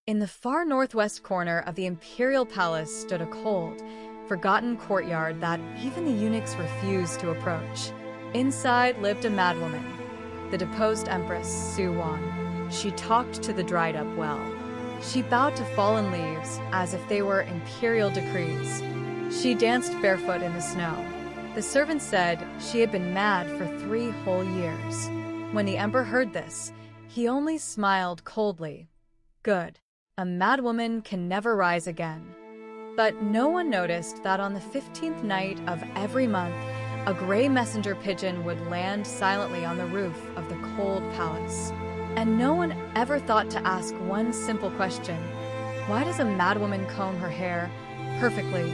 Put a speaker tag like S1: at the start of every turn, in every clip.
S1: In the far northwest corner of the imperial palace stood a cold, forgotten courtyard that even the eunuchs refused to approach. Inside lived a madwoman, the deposed Empress Su Wan. She talked to the dried-up well. She bowed to fallen leaves as if they were imperial decrees. She danced barefoot in the snow. The servants said she had been mad for 3 whole years. When the emperor heard this, he only smiled coldly. Good. A madwoman can never rise again. But no one noticed that on the 15th night of every month, a gray messenger pigeon would land silently on the roof of the cold palace. And no one ever thought to ask one simple question: why does a madwoman comb her hair perfectly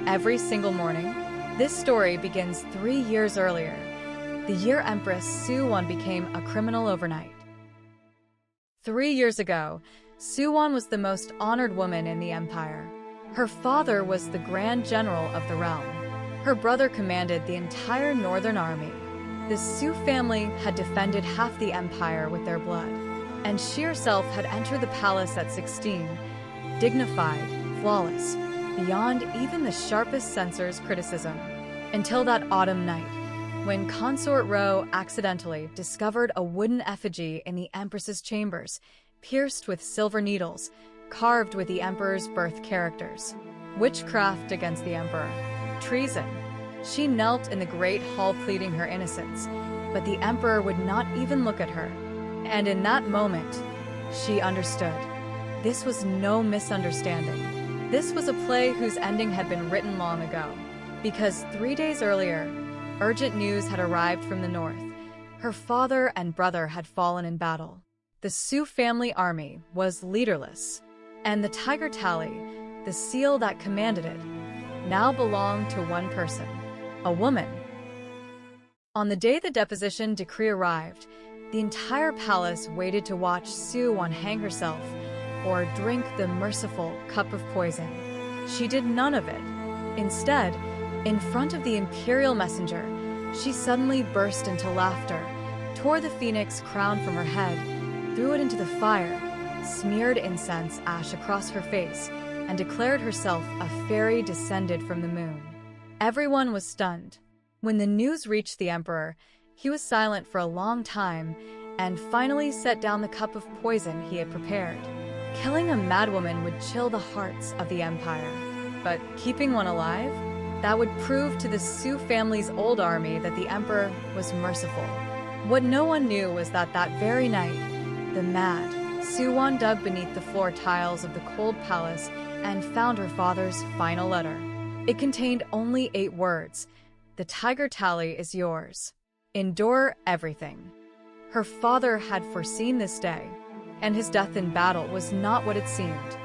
S1: every single morning? This story begins 3 years earlier, the year Empress Su Wan became a criminal overnight. 3 years ago, Su Wan was the most honored woman in the empire. Her father was the Grand General of the realm. Her brother commanded the entire northern army. The Su family had defended half the empire with their blood, and she herself had entered the palace at 16, dignified, flawless, beyond even the sharpest censor's criticism. Until that autumn night, when Consort Rou accidentally discovered a wooden effigy in the Empress's chambers, pierced with silver needles, carved with the emperor's birth characters. Witchcraft against the emperor. Treason. She knelt in the great hall pleading her innocence, but the emperor would not even look at her. And in that moment, she understood. This was no misunderstanding. This was a play whose ending had been written long ago. Because 3 days earlier, urgent news had arrived from the north. Her father and brother had fallen in battle. The Su family army was leaderless, and the tiger tally, the seal that commanded it, now belonged to one person, a woman. On the day the deposition decree arrived, the entire palace waited to watch Su Wan hang herself or drink the merciful cup of poison. She did none of it. Instead, in front of the imperial messenger, she suddenly burst into laughter, tore the phoenix crown from her head, threw it into the fire, smeared incense ash across her face, and declared herself a fairy descended from the moon. Everyone was stunned. When the news reached the emperor, he was silent for a long time and finally set down the cup of poison he had prepared. Killing a madwoman would chill the hearts of the empire, but keeping one alive? That would prove to the Su family's old army that the emperor was merciful. What no one knew was that very night, the mad Su Wan dug beneath the floor tiles of the cold palace and found her father's final letter. It contained only 8 words. The tiger tally is yours. Endure everything. Her father had foreseen this day, and his death in battle was not what it seemed.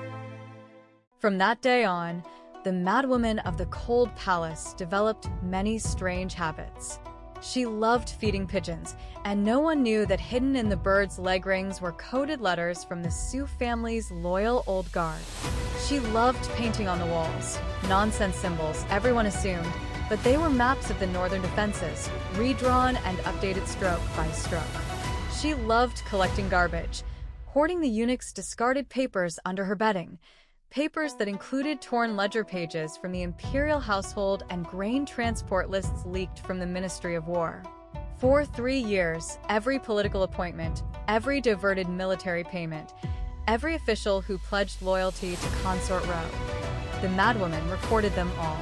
S1: From that day on, the madwoman of the cold palace developed many strange habits. She loved feeding pigeons, and no one knew that hidden in the birds' leg rings were coded letters from the Su family's loyal old guard. She loved painting on the walls. Nonsense symbols, everyone assumed, but they were maps of the northern defenses, redrawn and updated stroke by stroke. She loved collecting garbage, hoarding the eunuch's discarded papers under her bedding, papers that included torn ledger pages from the imperial household and grain transport lists leaked from the Ministry of War. For 3 years, every political appointment, every diverted military payment, every official who pledged loyalty to Consort Rou, the madwoman recorded them all.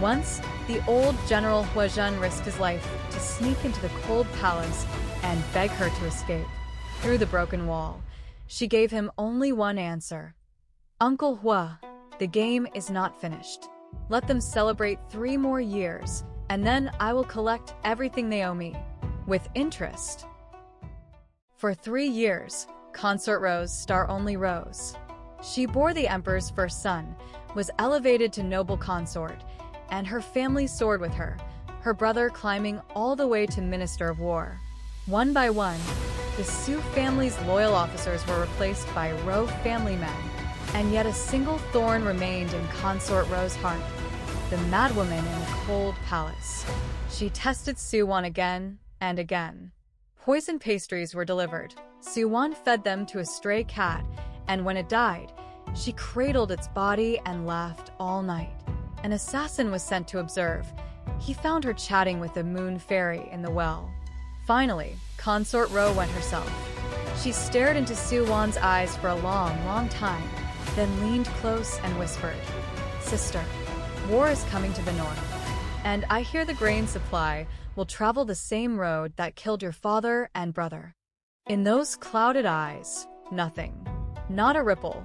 S1: Once, the old General Huazhen risked his life to sneak into the cold palace and beg her to escape. Through the broken wall, she gave him only one answer. Uncle Hua, the game is not finished. Let them celebrate 3 more years, and then I will collect everything they owe me, with interest. For 3 years, Consort Rou's star only rose. She bore the emperor's first son, was elevated to noble consort, and her family soared with her, her brother climbing all the way to Minister of War. One by one, the Su family's loyal officers were replaced by Rou family men, and yet a single thorn remained in Consort Rou's heart, the madwoman in the cold palace. She tested Su Wan again and again. Poison pastries were delivered. Su Wan fed them to a stray cat And when it died, she cradled its body and laughed all night. An assassin was sent to observe. He found her chatting with the moon fairy in the well. Finally, Consort Rou went herself. She stared into Su Wan's eyes for a long, long time, then leaned close and whispered, "Sister, war is coming to the north, and I hear the grain supply will travel the same road that killed your father and brother." In those clouded eyes, nothing, not a ripple.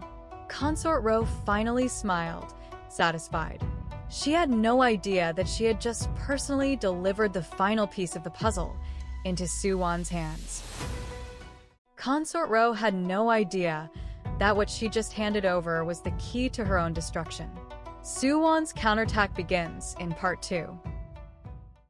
S1: Consort Rou finally smiled, satisfied. She had no idea that she had just personally delivered the final piece of the puzzle into Su Wan's hands. Consort Rou had no idea that what she just handed over was the key to her own destruction. Su Wan's counterattack begins in part 2.